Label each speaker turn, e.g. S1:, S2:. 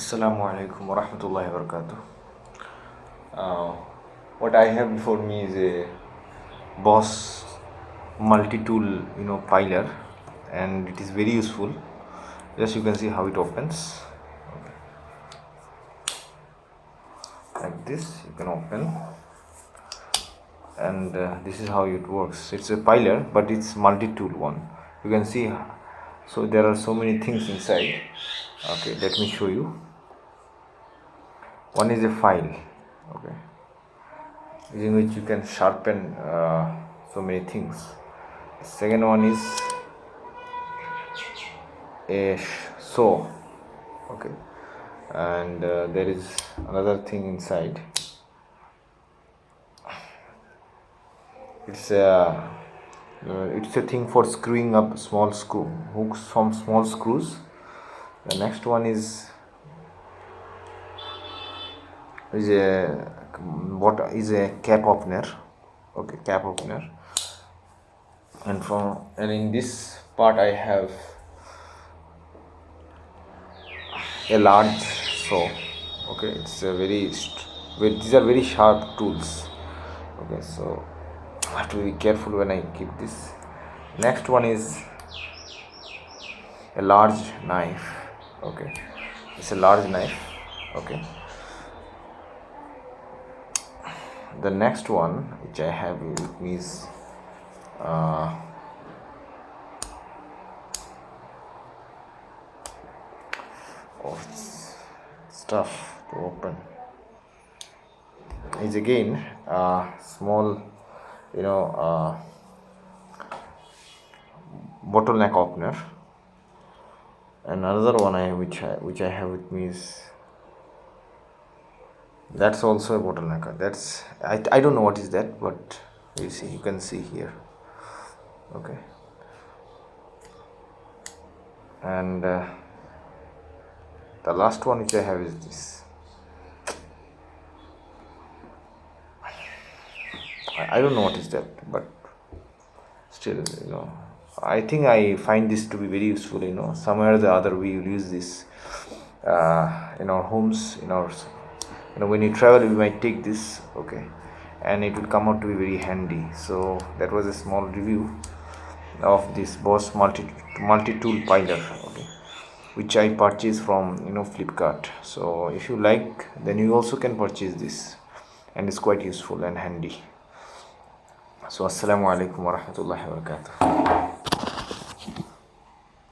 S1: Assalamu alaikum wa rahmatullahi wa barakatuh. What I have before me is a Bosch Multitool Piler, and it is very useful. Just you can see how it opens. Like this you can open, and this is how it works. It's a piler, but it's multi-tool one. You can see, so there are so many things inside. Okay, let me show you. One is a file, okay, using which you can sharpen so many things. The second one is a saw, okay, and there is another thing inside. It's a thing for screwing up small screw hooks from small screws. The next one is a cap opener, okay, cap opener. And in this part I have a large saw, okay. It's a these are very sharp tools, okay, so I have to be careful when I keep this. Next one is a large knife, okay. It's a large knife, okay. The next one which I have with me is stuff to open. Is again small, bottleneck opener. And another one which I have with me is, that's also a bottlenecker. That's I don't know what is that, but you can see here, okay. And the last one which I have is this. I don't know what is that, but still, I think I find this to be very useful. Somewhere or the other we will use this in our homes, when you travel we might take this, okay, and it will come out to be very handy. So that was a small review of this Bosch Multitool Piler, okay, which I purchased from Flipkart. So if you like, then you also can purchase this, and it's quite useful and handy. So assalamu alaikum wa rahmatullahi wa barakatuh.